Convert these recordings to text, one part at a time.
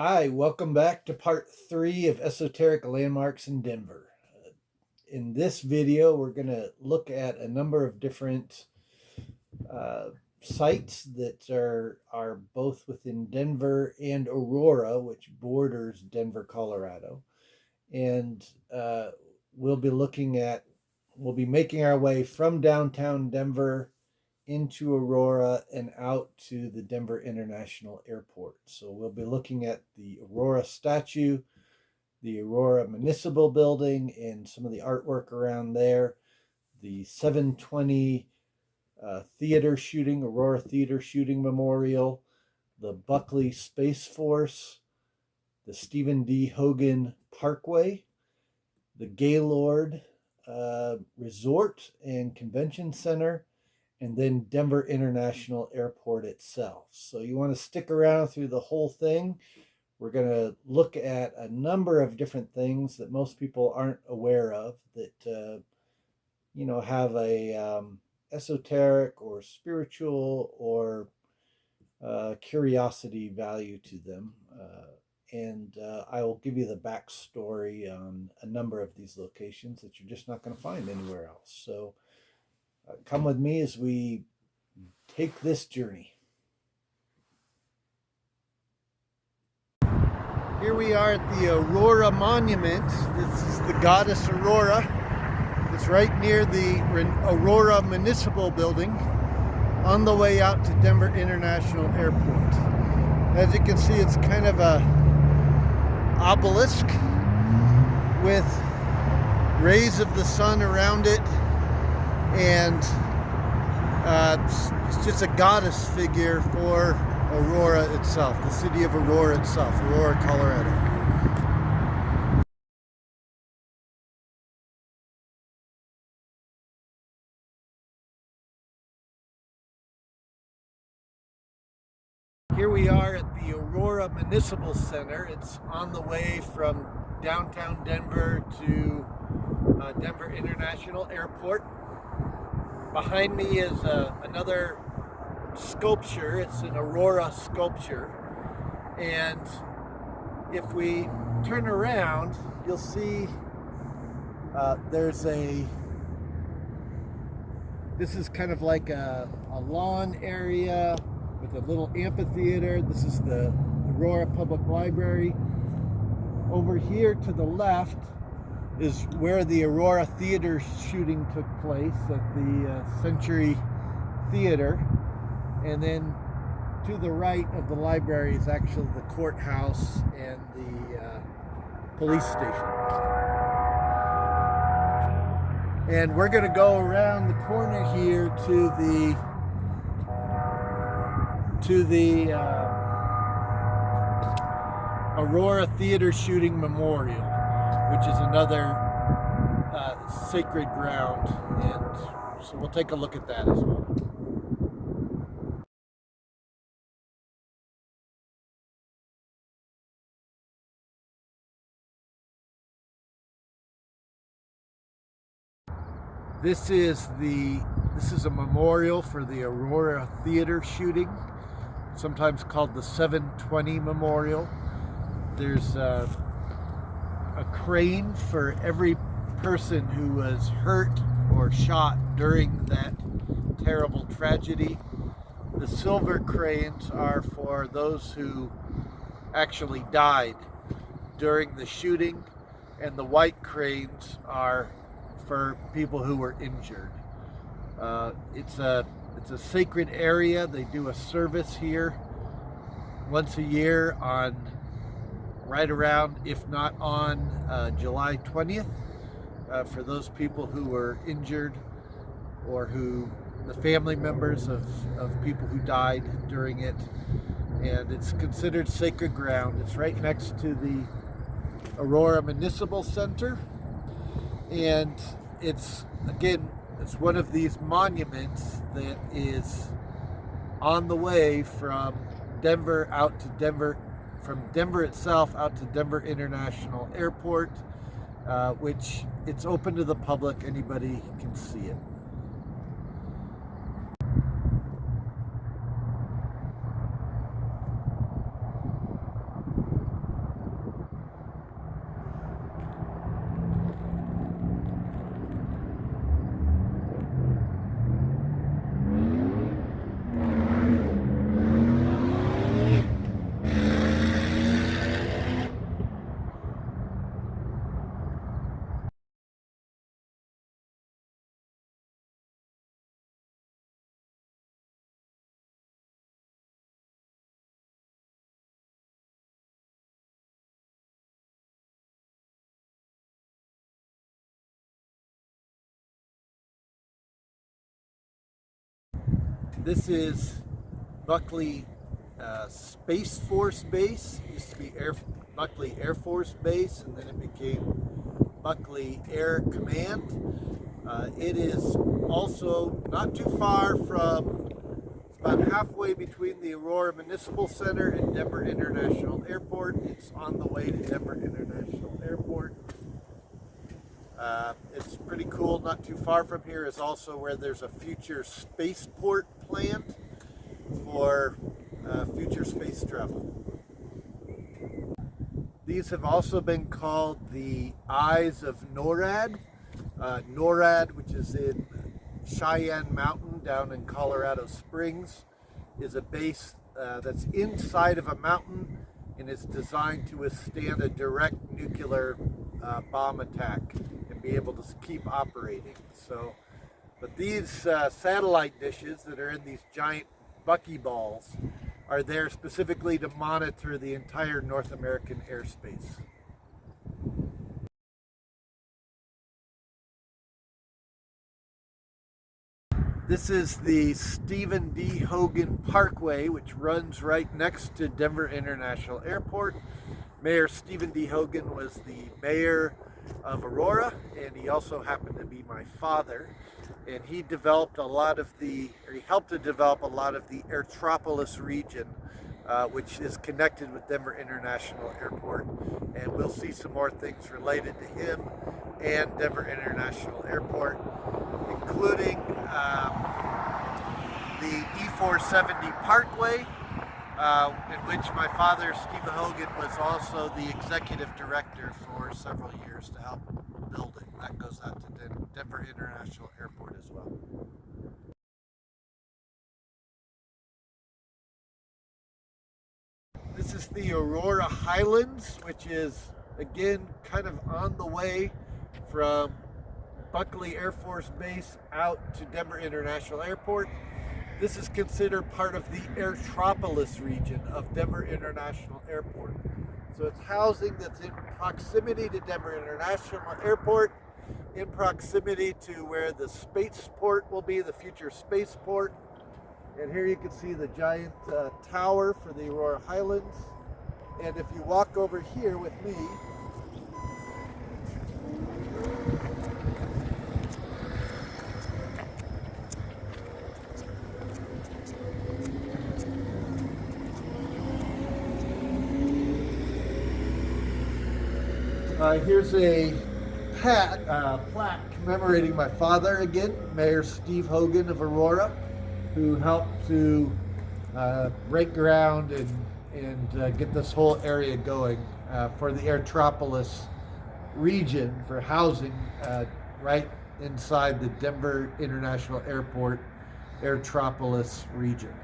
Hi, welcome back to part 3 of Esoteric Landmarks in Denver. In this video, we're going to look at a number of different uh, sites that are both within Denver and Aurora, which borders Denver, Colorado. And we'll be making our way from downtown Denver into Aurora and out to the Denver International Airport. So we'll be looking at the Aurora statue, the Aurora Municipal building, and some of the artwork around there, the 720 Aurora Theater Shooting Memorial, the Buckley Space Force, the Stephen D. Hogan Parkway, the Gaylord Resort and Convention Center, and then Denver International Airport itself. So you want to stick around through the whole thing. We're going to look at a number of different things that most people aren't aware of that, have a esoteric or spiritual or curiosity value to them. And I will give you the backstory on a number of these locations that you're just not going to find anywhere else. So come with me as we take this journey. Here we are at the Aurora Monument. This is the goddess Aurora. It's right near the Aurora Municipal building on the way out to Denver International Airport. As you can see, it's kind of a obelisk with rays of the sun around it, and it's just a goddess figure for Aurora itself, the city of Aurora itself, Aurora, Colorado. Here we are at the Aurora Municipal Center. It's on the way from downtown Denver to Denver International Airport. Behind me is another sculpture. It's an Aurora sculpture, and if we turn around, you'll see this is kind of like a lawn area with a little amphitheater. This is the Aurora Public Library. Over here to the left is where the Aurora Theater shooting took place at the Century Theater. And then to the right of the library is actually the courthouse and the police station. And we're going to go around the corner here to the Aurora Theater Shooting Memorial, which is another sacred ground, and so we'll take a look at that as well. This is a memorial for the Aurora Theater shooting, sometimes called the 720 Memorial. There's a crane for every person who was hurt or shot during that terrible tragedy. The silver cranes are for those who actually died during the shooting, and the white cranes are for people who were injured. It's a sacred area. They do a service here once a year on right around, if not on July 20th, for those people who were injured or the family members of people who died during it. And it's considered sacred ground. It's right next to the Aurora Municipal Center. And it's one of these monuments that is on the way from Denver from Denver itself out to Denver International Airport, which it's open to the public. Anybody can see it. This is Buckley Space Force Base. It used to be Buckley Air Force Base, and then it became Buckley Air Command. It is also not too far from, it's about halfway between the Aurora Municipal Center and Denver International Airport. It's on the way to Denver International Airport. It's pretty cool. Not too far from here is also where there's a future spaceport planned for future space travel. These have also been called the Eyes of NORAD. NORAD, which is in Cheyenne Mountain down in Colorado Springs, is a base that's inside of a mountain, and it's designed to withstand a direct nuclear bomb attack and be able to keep operating. So, but these satellite dishes that are in these giant buckyballs are there specifically to monitor the entire North American airspace. This is the Stephen D. Hogan Parkway, which runs right next to Denver International Airport. Mayor Stephen D. Hogan was the mayor of Aurora, and he also happened to be my father. And he developed a lot of he helped to develop a lot of the Airtropolis region, which is connected with Denver International Airport. And we'll see some more things related to him and Denver International Airport, including the E470 Parkway, in which my father, Stephen Hogan, was also the executive director for several years to help build it. That goes out to Denver International Airport as well. This is the Aurora Highlands, which is, again, kind of on the way from Buckley Air Force Base out to Denver International Airport. This is considered part of the Airtropolis region of Denver International Airport. So it's housing that's in proximity to Denver International Airport, in proximity to where the spaceport will be, the future spaceport. And here you can see the giant tower for the Aurora Highlands. And if you walk over here with me, here's a plaque commemorating my father again, Mayor Steve Hogan of Aurora, who helped to break ground and get this whole area going for the Airtropolis region for housing right inside the Denver International Airport Airtropolis region.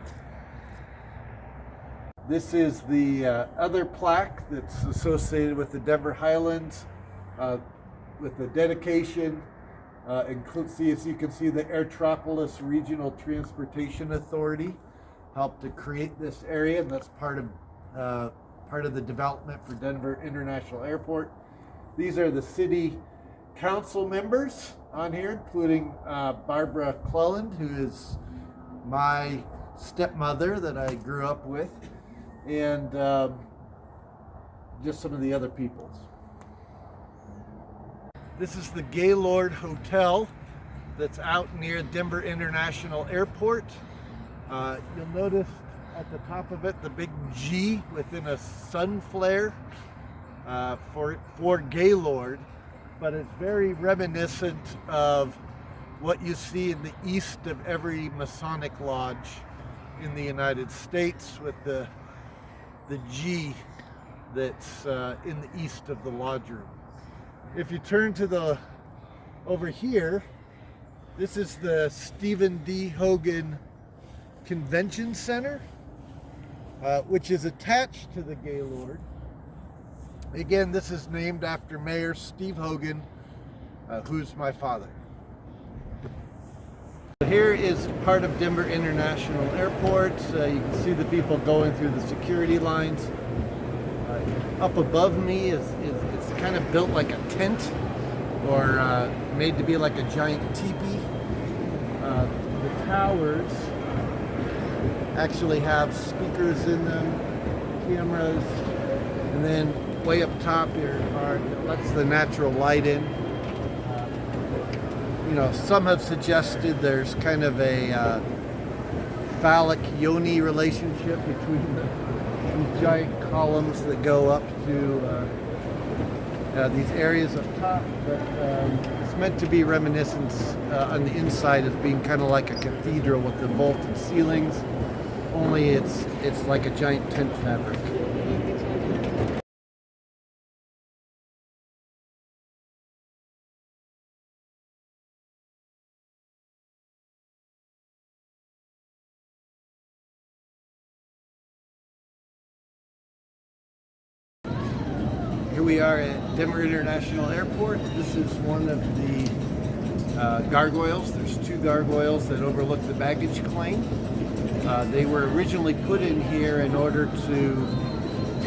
This is the other plaque that's associated with the Denver Highlands with the dedication. As you can see, the Airtropolis Regional Transportation Authority helped to create this area, and that's part of the development for Denver International Airport. These are the city council members on here, including Barbara Cleland, who is my stepmother that I grew up with, and just some of the other people. This is the Gaylord Hotel that's out near Denver International Airport. You'll notice at the top of it the big G within a sun flare for Gaylord, but it's very reminiscent of what you see in the east of every Masonic lodge in the United States, with the G that's in the east of the lodge room. If you turn to over here, this is the Stephen D. Hogan Convention Center, which is attached to the Gaylord. Again, this is named after Mayor Steve Hogan, who's my father. Here is part of Denver International Airport. You can see the people going through the security lines. Up above me it's kind of built like a tent, or made to be like a giant teepee. The towers actually have speakers in them, cameras, and then way up top here lets the natural light in. You know, some have suggested there's kind of a phallic yoni relationship between these giant columns that go up to these areas up top, but it's meant to be reminiscent on the inside of being kind of like a cathedral with the vaulted ceilings, only it's like a giant tent fabric. Here we are at Denver International Airport. This is one of the gargoyles. There's two gargoyles that overlook the baggage claim. They were originally put in here in order to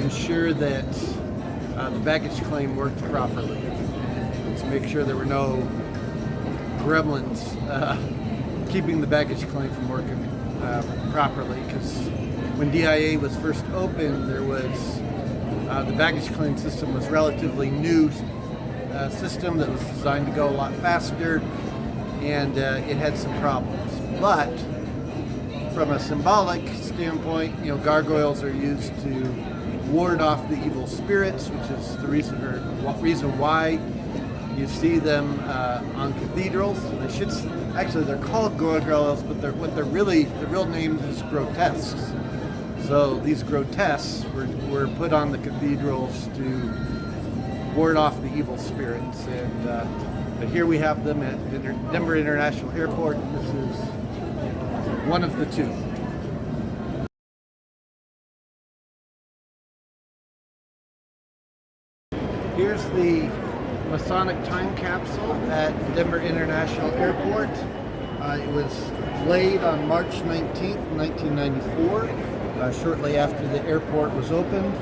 ensure that the baggage claim worked properly, and to make sure there were no gremlins keeping the baggage claim from working properly. Because when DIA was first opened, there was the baggage claim system was relatively new system that was designed to go a lot faster, and it had some problems. But from a symbolic standpoint, you know, gargoyles are used to ward off the evil spirits, which is the reason why you see them on cathedrals. They should actually, they're called gargoyles, but the real name is grotesques. So these grotesques were put on the cathedrals to ward off the evil spirits. And but here we have them at Denver International Airport. This is one of the two. Here's the Masonic time capsule at Denver International Airport. It was laid on March 19th, 1994. Shortly after the airport was opened.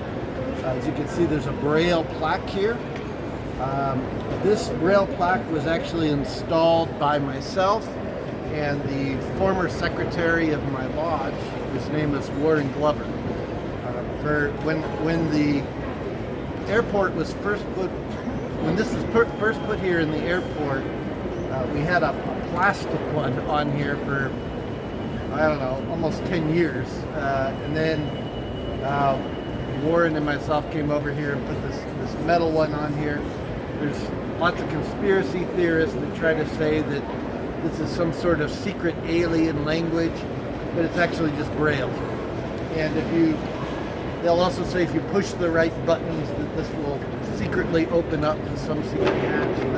As you can see, there's a Braille plaque here. This Braille plaque was actually installed by myself and the former secretary of my lodge, whose name is Warren Glover. When the airport was first put, when this was first put here in the airport, we had a plastic one on here for, I don't know, almost 10 years. And then Warren and myself came over here and put this metal one on here. There's lots of conspiracy theorists that try to say that this is some sort of secret alien language, but it's actually just Braille. And they'll also say if you push the right buttons that this will secretly open up to some secret hatch. And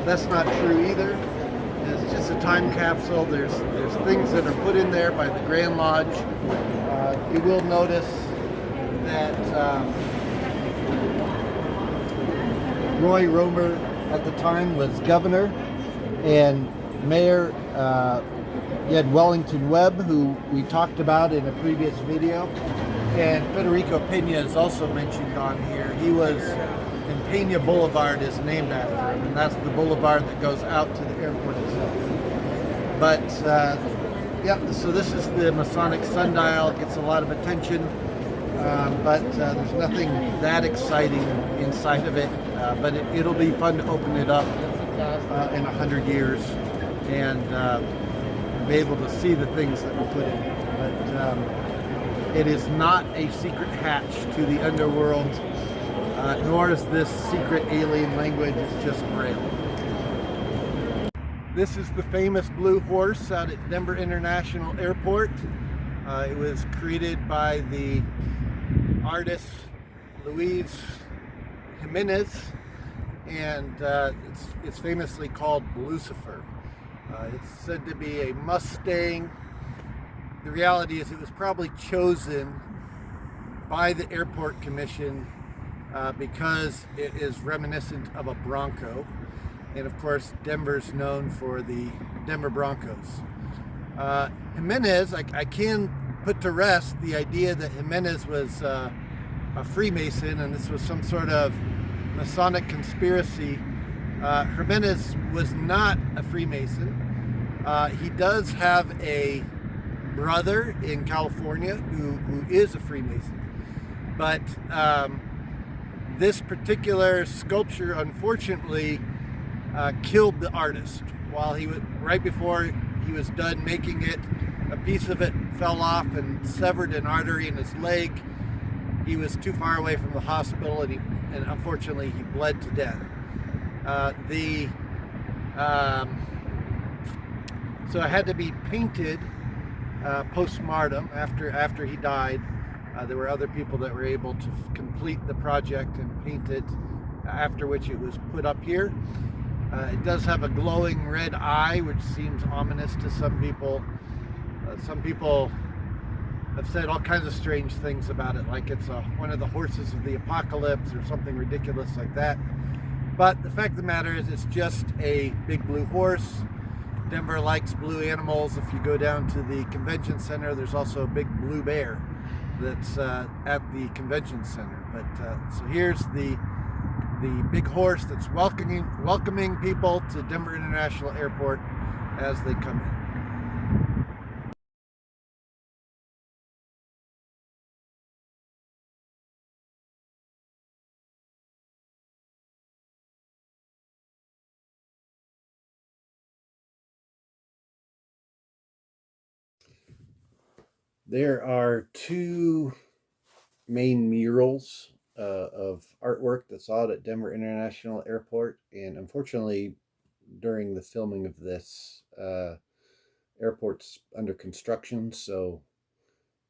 that's not true either. It's just a time capsule. There's things that are put in there by the Grand Lodge. You will notice that Roy Romer at the time was governor, and Mayor, you had Wellington Webb, who we talked about in a previous video, and Federico Pena is also mentioned on here. He was, and Pena Boulevard is named after him, and that's the boulevard that goes out to the airport itself. But yeah, so this is the Masonic sundial. It gets a lot of attention, but there's nothing that exciting inside of it. But it'll be fun to open it up in 100 years and be able to see the things that were put in it. But it is not a secret hatch to the underworld, nor is this secret alien language. It's just Braille. This is the famous blue horse out at Denver International Airport. It was created by the artist Luis Jimenez, and it's famously called Lucifer. It's said to be a Mustang. The reality is it was probably chosen by the Airport Commission because it is reminiscent of a Bronco. And of course, Denver's known for the Denver Broncos. Jimenez, I can put to rest the idea that Jimenez was a Freemason and this was some sort of Masonic conspiracy. Jimenez was not a Freemason. He does have a brother in California who is a Freemason. But this particular sculpture, unfortunately, killed the artist while he was right before he was done making it. A piece of it fell off and severed an artery in his leg. He was too far away from the hospital, and unfortunately he bled to death. So it had to be painted post-mortem after he died. There were other people that were able to complete the project and paint it, after which it was put up here. It does have a glowing red eye, which seems ominous to some people. Some people have said all kinds of strange things about it, like it's one of the horses of the apocalypse or something ridiculous like that. But the fact of the matter is, it's just a big blue horse. Denver likes blue animals. If you go down to the convention center, there's also a big blue bear that's at the convention center. But so here's the big horse that's welcoming people to Denver International Airport as they come in. There are two main murals of artwork that's out at Denver International Airport, and unfortunately, during the filming of this, airport's under construction, so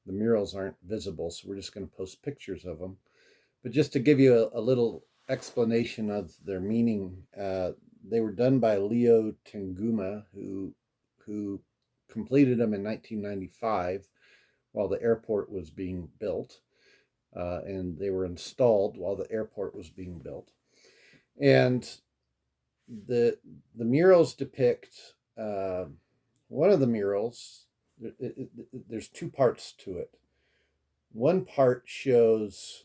the murals aren't visible. So we're just going to post pictures of them. But just to give you a little explanation of their meaning, they were done by Leo Tenguma, who completed them in 1995 while the airport was being built, and they were installed while the airport was being built. And the murals depict one of the murals. There's two parts to it. One part shows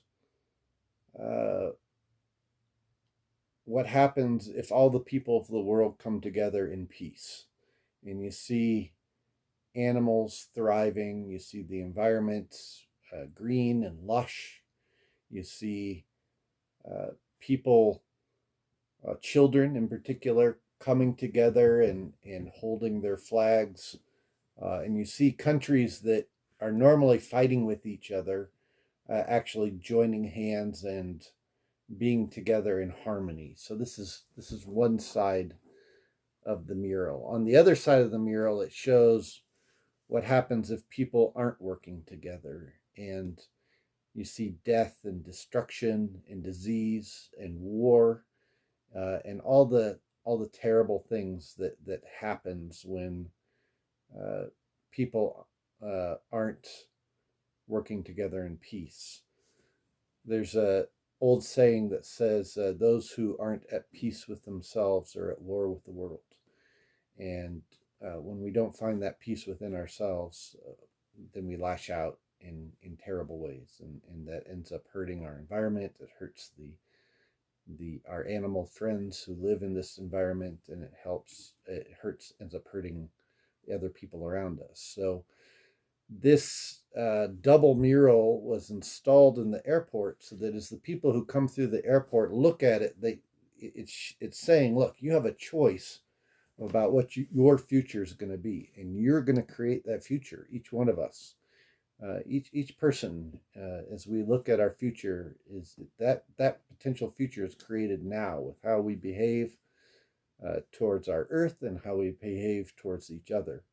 what happens if all the people of the world come together in peace, and you see animals thriving, you see the environment green and lush, you see people, children in particular, coming together and holding their flags, and you see countries that are normally fighting with each other actually joining hands and being together in harmony. So this is one side of the mural. On the other side of the mural, it shows what happens if people aren't working together, and you see death and destruction and disease and war, and all the terrible things that happens when people aren't working together in peace. There's a old saying that says, "Those who aren't at peace with themselves are at war with the world." And when we don't find that peace within ourselves, then we lash out in terrible ways, and that ends up hurting our environment. It hurts our animal friends who live in this environment, and ends up hurting the other people around us. So this double mural was installed in the airport so that as the people who come through the airport look at it, it's saying, look, you have a choice about what your future is going to be, and you're going to create that future. Each one of us, each person, as we look at our future, is that potential future is created now with how we behave towards our earth and how we behave towards each other.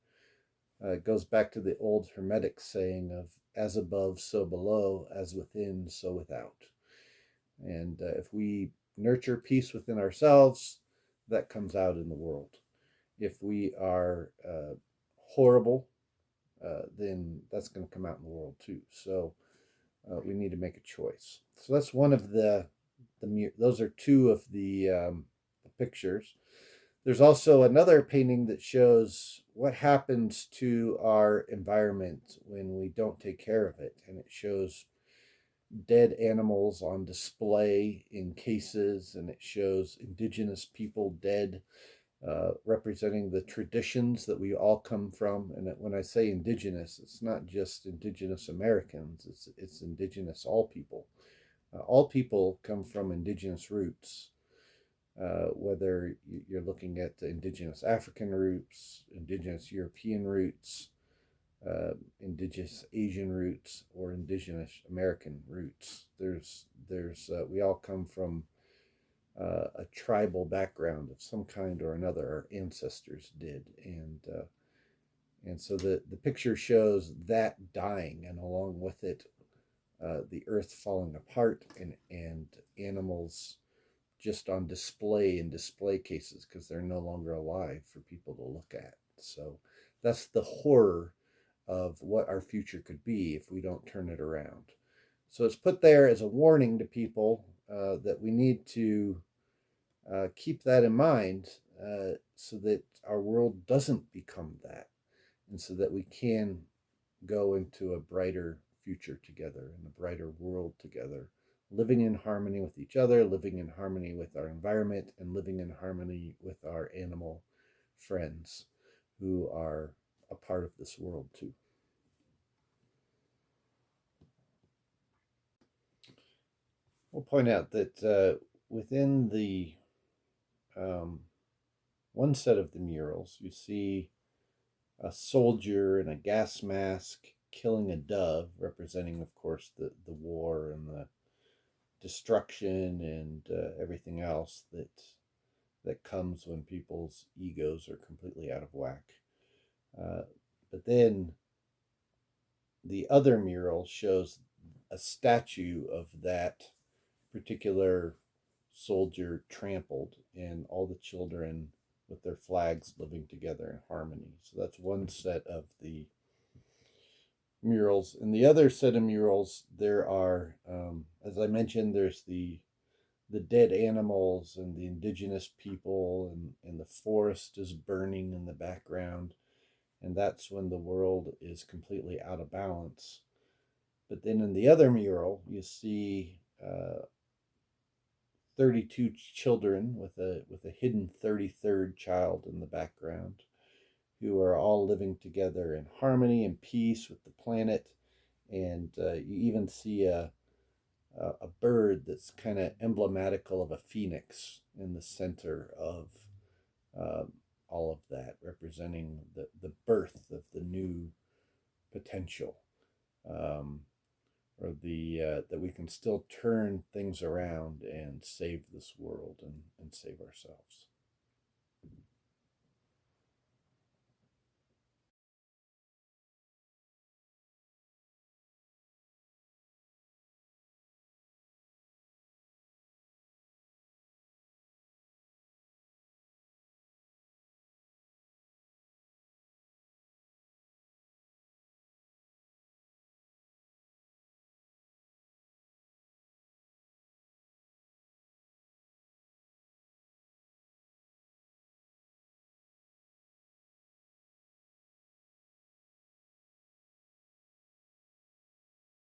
It goes back to the old Hermetic saying of "as above, so below; as within, so without." And if we nurture peace within ourselves, that comes out in the world. If we are horrible, then that's going to come out in the world too. So we need to make a choice. So that's one of the those are two of the pictures. There's also another painting that shows what happens to our environment when we don't take care of it, and it shows dead animals on display in cases, and it shows indigenous people dead representing the traditions that we all come from. And when I say indigenous, it's not just indigenous Americans, it's indigenous all people. All people come from indigenous roots, whether you're looking at the indigenous African roots, indigenous European roots, indigenous Asian roots, or indigenous American roots. We all come from a tribal background of some kind or another. Our ancestors did, and so the picture shows that dying, and along with it, the earth falling apart, and animals just on display in display cases because they're no longer alive for people to look at. So that's the horror of what our future could be if we don't turn it around. So it's put there as a warning to people that we need to keep that in mind, so that our world doesn't become that, and so that we can go into a brighter future together and a brighter world together, living in harmony with each other, living in harmony with our environment, and living in harmony with our animal friends who are a part of this world too. We'll point out that within the one set of the murals, you see a soldier in a gas mask killing a dove, representing, of course, the war and the destruction and everything else that comes when people's egos are completely out of whack. But then the other mural shows a statue of that particular soldier trampled, and all the children with their flags living together in harmony. So that's one set of the murals. In the other set of murals, there are, as I mentioned, there's the dead animals and the indigenous people, and the forest is burning in the background, and that's when the world is completely out of balance. But then in the other mural, you see 32 children with a hidden 33rd child in the background, who are all living together in harmony and peace with the planet. And you even see a bird that's kind of emblematical of a phoenix in the center of all of that, representing the birth of the new potential, or that we can still turn things around and save this world and save ourselves.